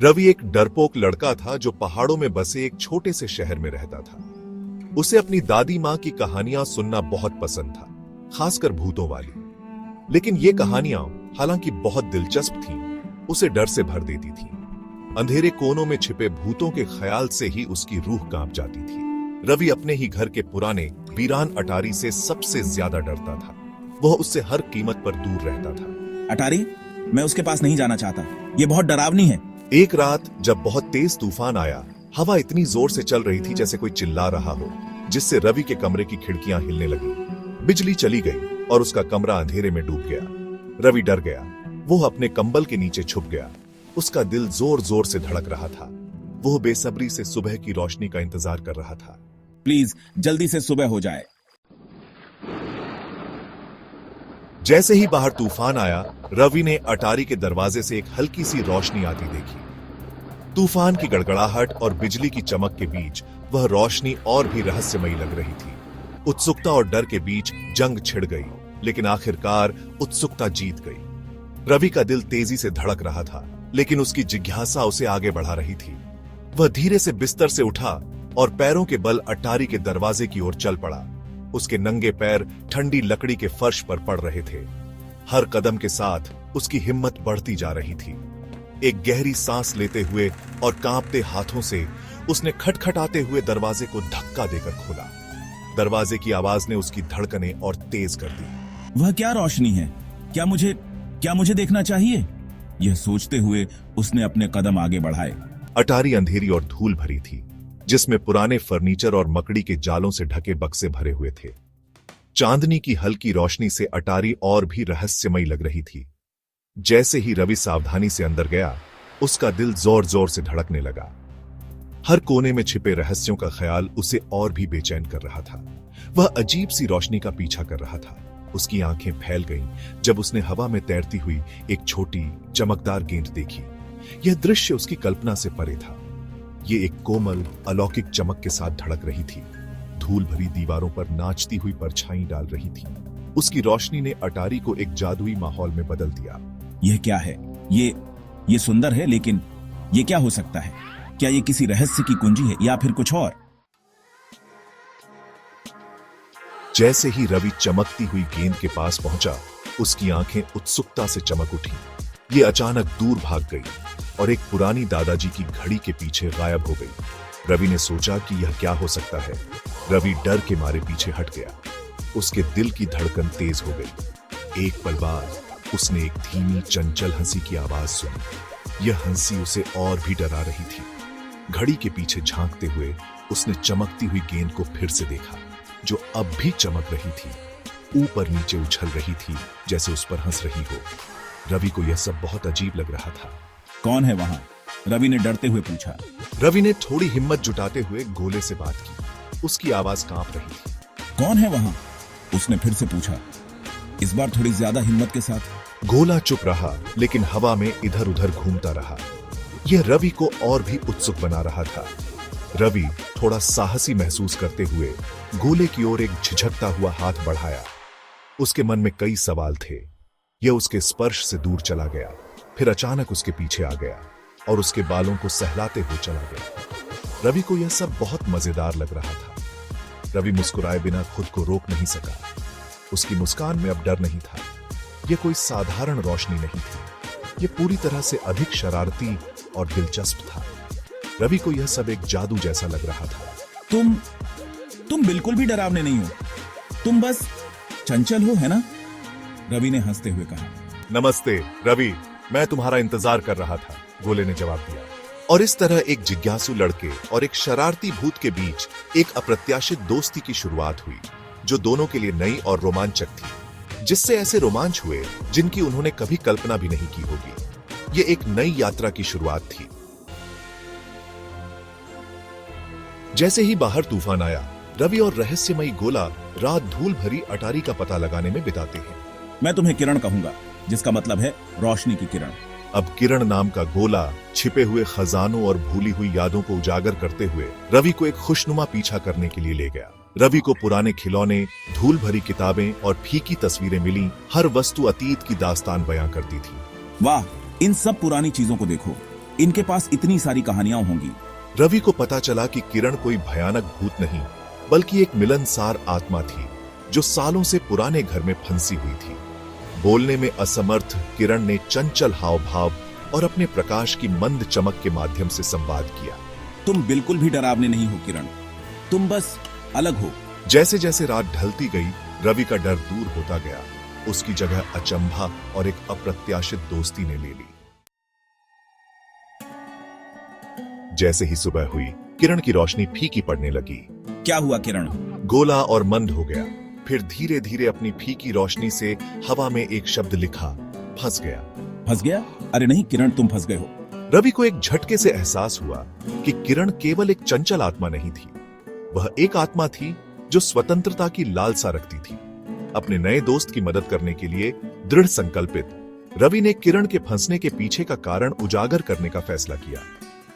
रवि एक डरपोक लड़का था जो पहाड़ों में बसे एक छोटे से शहर में रहता था। उसे अपनी दादी मां की कहानियां सुनना बहुत पसंद था, खासकर भूतों वाली। लेकिन ये कहानियां, हालांकि बहुत दिलचस्प थीं, उसे डर से भर देती थीं। अंधेरे कोनों में छिपे भूतों के ख्याल से ही उसकी रूह कांप जाती थी। रवि अपने ही घर के पुराने वीरान अटारी से सबसे ज्यादा डरता था। वह उससे हर कीमत पर दूर रहता था। अटारी, मैं उसके पास नहीं जाना चाहता। ये बहुत डरावनी है। एक रात जब बहुत तेज तूफान आया, हवा इतनी जोर से चल रही थी जैसे कोई चिल्ला रहा हो, जिससे रवि के कमरे की खिड़कियां हिलने लगी। बिजली चली गई और उसका कमरा अंधेरे में डूब गया। रवि डर गया। वो अपने कंबल के नीचे छुप गया। उसका दिल जोर जोर से धड़क रहा था। वो बेसब्री से सुबह की रोशनी का इंतजार कर रहा था। प्लीज जल्दी से सुबह हो जाए। जैसे ही बाहर तूफान आया, रवि ने अटारी के दरवाजे से एक हल्की सी रोशनी आती देखी। तूफान की गड़गड़ाहट और बिजली की चमक के बीच वह रोशनी और भी रहस्यमयी लग रही थी। उत्सुकता और डर के बीच जंग छिड़ गई, लेकिन आखिरकार उत्सुकता जीत गई। रवि का दिल तेजी से धड़क रहा था, लेकिन उसकी जिज्ञासा उसे आगे बढ़ा रही थी। वह धीरे से बिस्तर से उठा और पैरों के बल अटारी के दरवाजे की ओर चल पड़ा। उसके नंगे पैर ठंडी लकड़ी के फर्श पर पड़ रहे थे। हर कदम के साथ उसकी हिम्मत बढ़ती जा रही थी। एक गहरी सांस लेते हुए और कांपते हाथों से उसने खटखटाते हुए दरवाजे को धक्का देकर खोला। दरवाजे की आवाज ने उसकी धड़कनें और तेज कर दी। वह क्या रोशनी है? क्या मुझे देखना चाहिए? यह सोचते हुए उसने अपने कदम आगे बढ़ाए। अटारी अंधेरी और धूल भरी थी, जिसमें पुराने फर्नीचर और मकड़ी के जालों से ढके बक्से भरे हुए थे। चांदनी की हल्की रोशनी से अटारी और भी रहस्यमयी लग रही थी। जैसे ही रवि सावधानी से अंदर गया, उसका दिल जोर जोर से धड़कने लगा। हर कोने में छिपे रहस्यों का ख्याल उसे और भी बेचैन कर रहा था। वह अजीब सी रोशनी का पीछा कर रहा था। उसकी आंखें फैल गईं जब उसने हवा में तैरती हुई एक छोटी चमकदार गेंद देखी। यह दृश्य उसकी कल्पना से परे था। ये एक कोमल अलौकिक चमक के साथ धड़क रही थी, धूल भरी दीवारों पर नाचती हुई परछाई डाल रही थी। उसकी रोशनी ने अटारी को एक जादुई माहौल में बदल दिया। यह क्या है? ये सुंदर है, लेकिन ये क्या हो सकता है? क्या ये किसी रहस्य की कुंजी है या फिर कुछ और? जैसे ही रवि चमकती हुई गेंद के पास पहुंचा, उसकी आंखें उत्सुकता से चमक उठी। ये अचानक दूर भाग गई और एक पुरानी दादाजी की घड़ी के पीछे गायब हो गई। रवि ने सोचा कि यह क्या हो सकता है। रवि डर के मारे पीछे हट गया। उसके दिल की धड़कन तेज हो गई। एक पल बाद उसने एक धीमी चंचल हंसी की आवाज सुनी। यह हंसी उसे और भी डरा रही थी। घड़ी के पीछे झांकते हुए उसने चमकती हुई गेंद को फिर से देखा, जो अब भी चमक रही थी, ऊपर नीचे उछल रही थी जैसे उस पर हंस रही हो। रवि को यह सब बहुत अजीब लग रहा था। कौन है वहां? रवि ने डरते हुए पूछा। रवि ने थोड़ी हिम्मत जुटाते हुए गोले से बात की। उसकी आवाज कांप रही थी। कौन है वहां? उसने फिर से पूछा, इस बार थोड़ी ज्यादा हिम्मत के साथ। गोला चुप रहा, लेकिन हवा में इधर उधर घूमता रहा। यह रवि को और भी उत्सुक बना रहा था। रवि थोड़ा साहसी महसूस करते हुए गोले की ओर एक झिझकता हुआ हाथ बढ़ाया। उसके मन में कई सवाल थे। यह उसके स्पर्श से दूर चला गया, फिर अचानक उसके पीछे आ गया और उसके बालों को सहलाते हुए चला गया। रवि को यह सब बहुत मजेदार लग रहा था। रवि मुस्कुराए बिना खुद को रोक नहीं सका। उसकी मुस्कान में अब डर नहीं था। यह कोई साधारण रोशनी नहीं थी। यह पूरी तरह से अधिक शरारती और दिलचस्प था। रवि को यह सब एक जादू जैसा लग रहा था। तुम बिल्कुल भी डरावने नहीं हो। तुम बस चंचल हो, है ना? रवि ने हंसते हुए कहा। नमस्ते रवि, मैं तुम्हारा इंतजार कर रहा था, गोले ने जवाब दिया। और इस तरह एक जिज्ञासु लड़के और एक शरारती भूत के बीच एक अप्रत्याशित दोस्ती की शुरुआत हुई, जो दोनों के लिए नई और रोमांचक थी, जिससे ऐसे रोमांच हुए जिनकी उन्होंने कभी कल्पना भी नहीं की होगी। यह एक नई यात्रा की शुरुआत थी। जैसे ही बाहर तूफान आया, रवि और रहस्यमयी गोला रात धूल भरी अटारी का पता लगाने में बिताते हैं। मैं तुम्हें किरण कहूंगा, जिसका मतलब है रोशनी की किरण। अब किरण नाम का गोला छिपे हुए खजानों और भूली हुई यादों को उजागर करते हुए रवि को एक खुशनुमा पीछा करने के लिए ले गया। रवि को पुराने खिलौने, धूल भरी किताबें और फीकी तस्वीरें मिली। हर वस्तु अतीत की दास्तान बयां करती थी। वाह, इन सब पुरानी चीजों को देखो, इनके पास इतनी सारी कहानियां होंगी। रवि को पता चला कि किरण कोई भयानक भूत नहीं, बल्कि एक मिलनसार आत्मा थी जो सालों से पुराने घर में फंसी हुई थी। बोलने में असमर्थ किरण ने चंचल हाव भाव और अपने प्रकाश की मंद चमक के माध्यम से संवाद किया। तुम बिल्कुल भी डरावने नहीं हो किरण, तुम बस अलग हो। जैसे जैसे रात ढलती गई, रवि का डर दूर होता गया। उसकी जगह अचंभा और एक अप्रत्याशित दोस्ती ने ले ली। जैसे ही सुबह हुई, किरण की रोशनी फीकी पड़ने लगी। क्या हुआ किरण? गोला और मंद हो गया। फिर धीरे धीरे अपनी फीकी रोशनी से हवा में एक शब्द लिखा, फंस गया। फंस गया? अरे नहीं किरण, तुम फंस गए हो। रवि को एक झटके से एहसास हुआ कि किरण केवल एक चंचल आत्मा नहीं थी, वह एक आत्मा थी जो स्वतंत्रता की लालसा रखती थी। अपने नए दोस्त की मदद करने के लिए दृढ़ संकल्पित, रवि ने किरण के फंसने के पीछे का कारण उजागर करने का फैसला किया।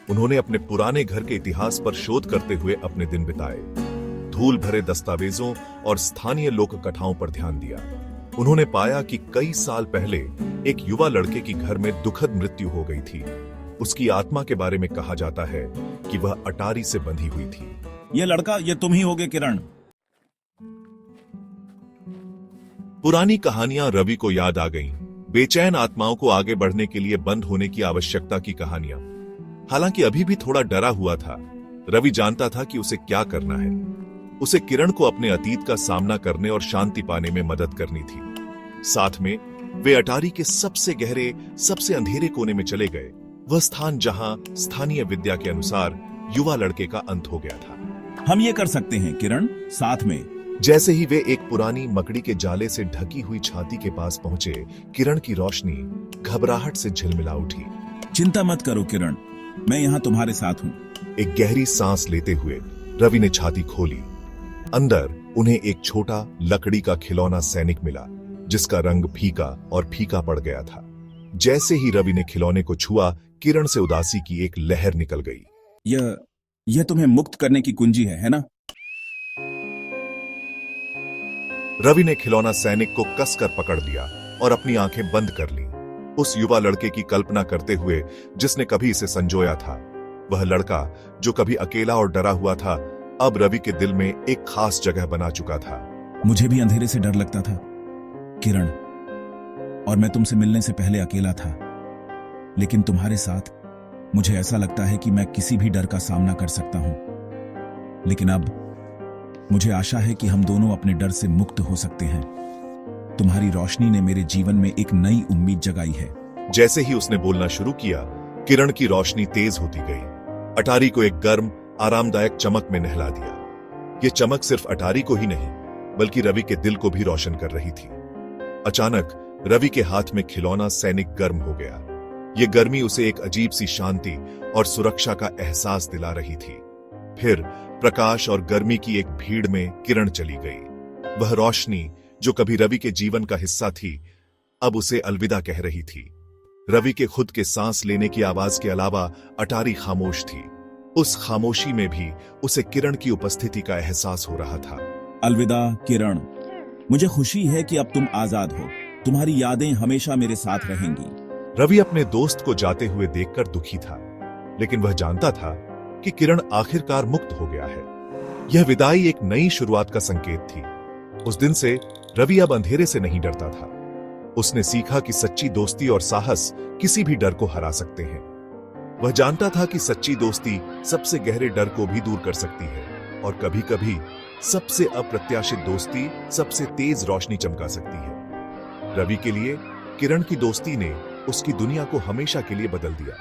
उन्होंने अपने पुराने घर के इतिहास पर शोध करते हुए अपने दिन बिताए, धूल भरे दस्तावेजों और स्थानीय लोक कथाओं पर ध्यान दिया। उन्होंने पाया कि कई साल पहले एक युवा लड़के की घर में दुखद मृत्यु हो गई थी। उसकी आत्मा के बारे में कहा जाता है कि वह अटारी से बंधी हुई थी। ये लड़का, ये तुम ही होगे किरण। पुरानी कहानियां रवि को याद आ गईं। बेचैन आत्माओं को आगे बढ़ने के लिए बंद होने की आवश्यकता की कहानियां। हालांकि अभी भी थोड़ा डरा हुआ था, रवि जानता था कि उसे क्या करना है। उसे किरण को अपने अतीत का सामना करने और शांति पाने में मदद करनी थी। साथ में वे अटारी के सबसे गहरे, सबसे अंधेरे कोने में चले गए, वह स्थान जहां स्थानीय विद्या के अनुसार युवा लड़के का अंत हो गया था। हम ये कर सकते हैं किरण, साथ में। जैसे ही वे एक पुरानी मकड़ी के जाले से ढकी हुई छाती के पास पहुंचे, किरण की रोशनी घबराहट से झिलमिला उठी। चिंता मत करो किरण, मैं यहाँ तुम्हारे साथ हूँ। एक गहरी सांस लेते हुए रवि ने छाती खोली। अंदर उन्हें एक छोटा लकड़ी का खिलौना सैनिक मिला, जिसका रंग फीका और फीका पड़ गया था। जैसे ही रवि ने खिलौने को छुआ, किरण से उदासी की एक लहर निकल गई। यह तुम्हें मुक्त करने की कुंजी है ना? रवि ने खिलौना सैनिक को कसकर पकड़ लिया और अपनी आंखें बंद कर ली। उस युवा लड़के की कल्पना करते हुए जिसने कभी इसे संजोया था, वह लड़का जो कभी अकेला और डरा हुआ था, अब रवि के दिल में एक खास जगह बना चुका था। मुझे भी अंधेरे से डर लगता था किरण, और मैं तुमसे मिलने से पहले अकेला था। लेकिन तुम्हारे साथ मुझे ऐसा लगता है कि मैं किसी भी डर का सामना कर सकता हूं। लेकिन अब मुझे आशा है कि हम दोनों अपने डर से मुक्त हो सकते हैं। तुम्हारी रोशनी ने मेरे जीवन में एक नई उम्मीद जगाई है। जैसे ही उसने बोलना शुरू किया, किरण की रोशनी तेज होती गई। अटारी को एक गर्म, आरामदायक चमक में नहला दिया। यह चमक सिर्फ अटारी को ही नहीं, बल्कि रवि के दिल को भी रोशन कर रही थी। अचानक रवि के हाथ में खिलौना सैनिक गर्म हो गया। यह गर्मी उसे एक अजीब सी शांति और सुरक्षा का एहसास दिला रही थी। फिर प्रकाश और गर्मी की एक भीड़ में किरण चली गई। वह रोशनी जो कभी रवि के जीवन का हिस्सा थी, अब उसे अलविदा कह रही थी। रवि के खुद के सांस लेने की आवाज के अलावा अटारी खामोश थी। उस खामोशी में भी उसे किरण की उपस्थिति का एहसास हो रहा था। अलविदा किरण, मुझे खुशी है कि अब तुम आजाद हो। तुम्हारी यादें हमेशा मेरे साथ रहेंगी। रवि अपने दोस्त को जाते हुए देखकर दुखी था, लेकिन वह जानता था कि किरण आखिरकार मुक्त हो गया है। यह विदाई एक नई शुरुआत का संकेत थी। उस दिन से रवि अब अंधेरे से नहीं डरता था। उसने सीखा कि सच्ची दोस्ती और साहस किसी भी डर को हरा सकते हैं। वह जानता था कि सच्ची दोस्ती सबसे गहरे डर को भी दूर कर सकती है, और कभी-कभी सबसे अप्रत्याशित दोस्ती सबसे तेज रोशनी चमका सकती है। रवि के लिए किरण की दोस्ती ने उसकी दुनिया को हमेशा के लिए बदल दिया।